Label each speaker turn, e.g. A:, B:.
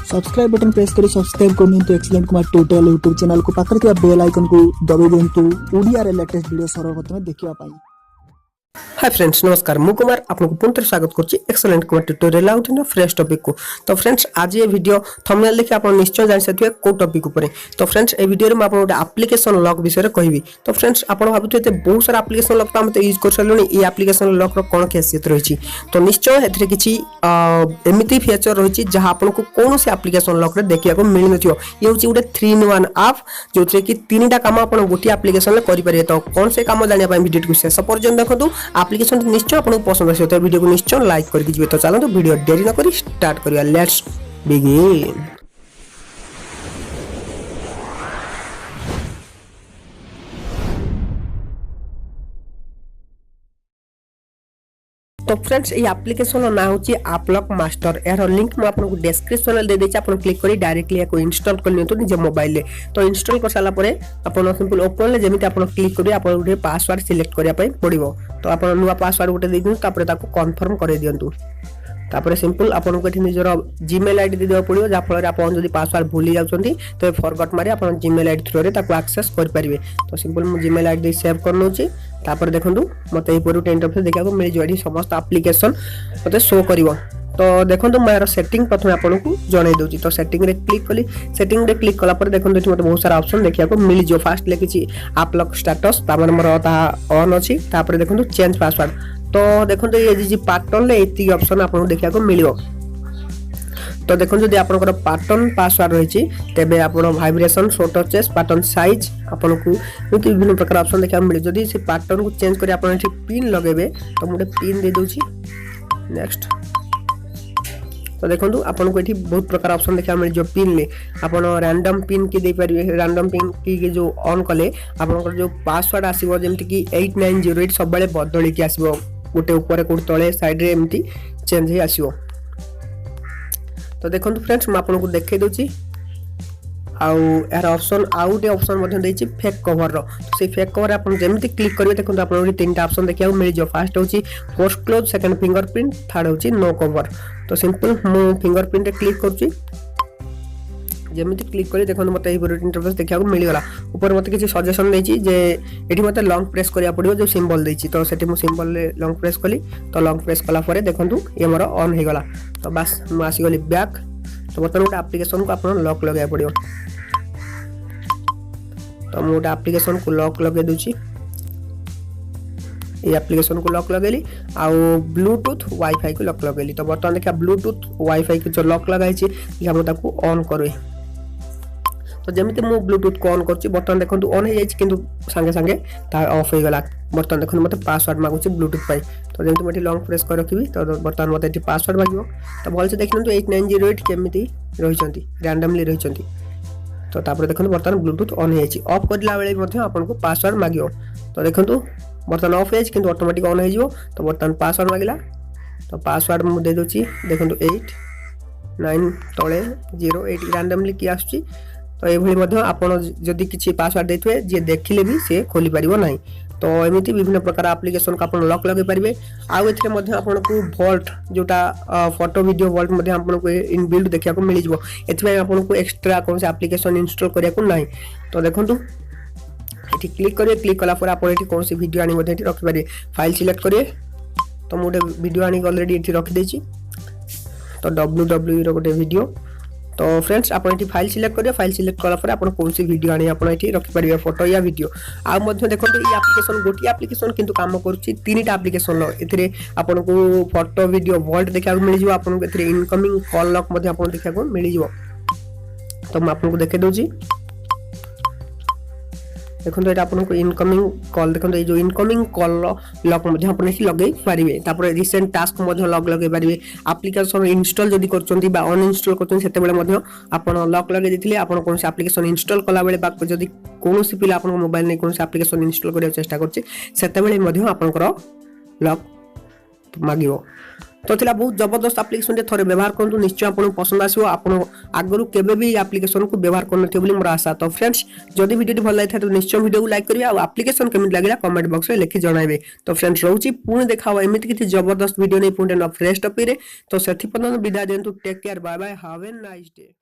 A: Subscribe button press करी subscribe करनियंतु excellent Kumar tutorial YouTube channel को पाखरे थिबा बेल आइकन को दबाइ दियंतु ओडिया रे लेटेस्ट वीडियो सर्वप्रथम देखिबा पाई।
B: हाय फ्रेंड्स नमस्कार मु कुमार आपको पुनः स्वागत करछि excellent Kumar tutorial out in fresh topic को। तो फ्रेंड्स आज ये वीडियो थंबनेल देखि आपण निश्चय जानि सथिबे को टॉपिक ऊपर। तो फ्रेंड्स ए वीडियो रे म आपण एप्लीकेशन लॉक विषय रे कहबी। तो फ्रेंड्स आपण भाबुते बहुत सारा एप्लीकेशन लॉक त हम तो यूज कर सलुनी ए एप्लीकेशन लॉक रो कोन खासियत रहिछि। तो निश्चय एथरे किछि एमिति फीचर रहिछि जहा आपण को कोनोसी एप्लीकेशन लॉक रे देखिया को मिलि नथियो। ये होछि उडे 3-in-1 ऐप जोथरे कि तीनटा काम आपण गोटी एप्लीकेशन ले करि परिए। तो कोन से काम जानिया पय वीडियो को शेष पर्यंत देखंतु। एप्लीकेशन निश्चय आपको पसंद आसे तो वीडियो को निश्चय लाइक करके जीवे। तो चलो तो वीडियो देरी न करी स्टार्ट करिया। Let's begin. तो फ्रेंड्स ये एप्लीकेशन ना होची एप्लॉक मास्टर। यार लिंक मैं आपको डिस्क्रिप्शन में दे देछि। आपन क्लिक करी डायरेक्टली याको इंस्टॉल कर लियंतु निज मोबाइल ले। तो इंस्टॉल कर साला परे आपन सिंपल ओपन ले जेमिति आपन क्लिक करी आपन उठे पासवर्ड सिलेक्ट करिया पय पड़िबो। तो आपन नुवा पासवर्ड उठे दे दियंतु तापर ताको कन्फर्म करे दियंतु। तापर सिंपल आपन को एठी निजर जीमेल आईडी दे देबा पड़िबो जा फल रे आपन जदी पासवर्ड भूली जाउछंती तो फॉरगॉट मारी आपन जीमेल आईडी थ्रू रे ताको एक्सेस कर परिबे। तो सिंपल मु जीमेल आईडी सेव कर नउची। तापर देखंतु मते ए पुरो इंटरफेस देखा को मिल जोडी समस्त एप्लीकेशन मते शो करिवो। तो देखंतु मार सेटिंग प्रथम आपन को जणाई दोची। तो सेटिंग रे क्लिक कली। सेटिंग रे क्लिक कला पर देखंतु एठी मते बहुत सारा ऑप्शन देखिया को मिल जो। फास्ट लेकिछि एप्लॉक स्टेटस तापर मोर ता ऑन अछि। तापर देखंतु चेंज पासवर्ड। तो देखंतु ये जी पैटर्न ले एती ऑप्शन आपन को देखिया को मिलियो। तो देखो जदि आपनकर पैटर्न पासवर्ड रहिछि तेबे आपन वाइब्रेशन शॉर्ट चेस पैटर्न साइज आपन को विभिन्न प्रकार ऑप्शन देखा मिले। जदि से पैटर्न को चेंज करी आपन एठी पिन लगेबे तो मुडे पिन दे दोछि। नेक्स्ट तो देखंतु आपन को एठी बहुत प्रकार ऑप्शन देखा मिले। जो पिन ले आपन रैंडम पिन की दे परिबे। रैंडम पिन की जो ऑन कले आपन जो पासवर्ड आसीबो जेमति कि 8908 सब बेले बदली की आसीबो। गोटे ऊपर कोड तळे साइड रे एमती चेंज हे आसीबो। तो देखंतु फ्रेंड्स मैं आपको देखे दोची आउ यार ऑप्शन आउटे ऑप्शन मध्ये देछि फेक कवर रो। तो से फेक कवर आपन जेमति क्लिक करिवे देखंतु आपन तीनटा ऑप्शन देखिया मिल जो। फर्स्ट होची post close, second fingerprint, third होची नो कवर। तो सिंपल मु फिंगरप्रिंट रे क्लिक करछि। जेमिति क्लिक करी देखंतु मते ए पूरा इंटरफेस देखिया को मिल गला। ऊपर मते किछि सजेशन देछि जे एठी मते लॉन्ग प्रेस करिया पड़ियो जो सिंबल देछि। तो सेठी मु सिंबल ले लॉन्ग प्रेस कली। तो लॉन्ग प्रेस कला परे देखंतु ये मोर ऑन हे गला। तो बस मु आसी गली बैक। तो बर्तन गोटे एप्लीकेशन को आपन लॉक लगाय पड़ियो। तो मु गोटे एप्लीकेशन को लॉक लगे दोछि। ये एप्लीकेशन को लॉक लगेली आउ ब्लूटूथ वाईफाई को लॉक लगेली। तो बर्तन देखा ब्लूटूथ वाईफाई को जो लॉक लगाई छी हम ताको ऑन करबे। तो जेमिति मु ब्लूटूथ को ऑन करछि बर्तन देखंतु ऑन हे जाइछि किंतु संगे संगे ता ऑफ हे गला। बर्तन देखंतु मते पासवर्ड मागुछि ब्लूटूथ पाई। तो जेमिति मते लॉन्ग प्रेस कर रखिबी तो बर्तन मते एठी पासवर्ड मागिबो। तो भल से देखनंतु 8908 केमिति रहिचंती रैंडमली रहिचंती। तो तापर देखंतु बर्तन ब्लूटूथ ऑन हे जाइछि। ऑफ करला बेले मध्ये आपन को पासवर्ड मागियो। तो देखंतु बर्तन ऑफ हे जाइछि किंतु ऑटोमेटिक ऑन हे जिवो। तो बर्तन पासवर्ड मागिला। तो पासवर्ड मु दे दोछि देखंतु 89 तळे 08 रैंडमली की आछी। तो ये भली मध्ये आपण जदि किछि पासवर्ड देथुए जे देखिले भी से खोली परिबो नाही। तो एमिति विभिन्न प्रकार एप्लीकेशन का आपण लॉक लगे परिबे। आ एथरे मध्ये आपण को वॉल्ट जोटा फोटो वीडियो वॉल्ट मध्ये आपण को इनबिल्ट देखिया को मिल जिवो। एथमे आपण को एक्स्ट्रा कोन से एप्लीकेशन इंस्टॉल करिया को नाही। तो देखंतु एठी क्लिक करिए। क्लिक कला पर आपण एठी कोन से वीडियो आनी मध्ये एठी रखि परिबे। फाइल सिलेक्ट करिए। तो मोटे वीडियो आनी ऑलरेडी एठी रखि देछि। तो www रो गोटे वीडियो। तो फ्रेंड्स आपण एठी फाइल सिलेक्ट करियो। फाइल सिलेक्ट कला पर आपण कोन से वीडियो आनी आपण एठी रखि परिबे फोटो या वीडियो। आ मध्ये देखंतु ई एप्लीकेशन गोटी एप्लीकेशन किंतु काम करूची तीनटा एप्लीकेशन लो। एथिरे आपण को फोटो वीडियो वॉल्ट देखा को मिल जिवो। आपण को एथिरे इनकमिंग कॉल लॉक मध्ये आपण देखा को मिल जिवो। तो मैं आपन को देखे दोची। देखंतु एटा आपन को इनकमिंग कॉल देखंतु ए जो इनकमिंग कॉल लॉक मध्ये आपन एठी लगेई पारिबे। तापर रिसेंट टास्क मध्ये लॉक लगे पारिबे। एप्लीकेशन इंस्टॉल जदी करचंती बा अनइंस्टॉल करचंती सेते बेले मध्ये आपन लॉक लगे दिथिले। आपन कोन से एप्लीकेशन इंस्टॉल कला बेले बा जदी कोनोसी पिला आपन मोबाइल नै कोन से एप्लीकेशन इंस्टॉल करिया चेष्टा करछि सेते बेले मध्ये आपन को लॉक मागियो। तो थिला बहुत जबरदस्त एप्लिकेशन टे थोड़े व्यवहार करंतु निश्चय आपन पसंद आसीबो आपन आगरु केबे भी एप्लिकेशन को व्यवहार करनथियो बोली मोर आशा। तो फ्रेंड्स जदि वीडियो भल लागिथा तो निश्चय वीडियो को लाइक करिवे आ एप्लिकेशन केमिति लागिला कमेंट बॉक्स में लिखि जणाइबे। तो फ्रेंड्स रहउची पुणे देखावा एमिति किछि जबरदस्त वीडियो नै पुणे न फ्रेश टॉपिक रे। तो सेथि पन विदा देंतु take care bye bye have a nice day.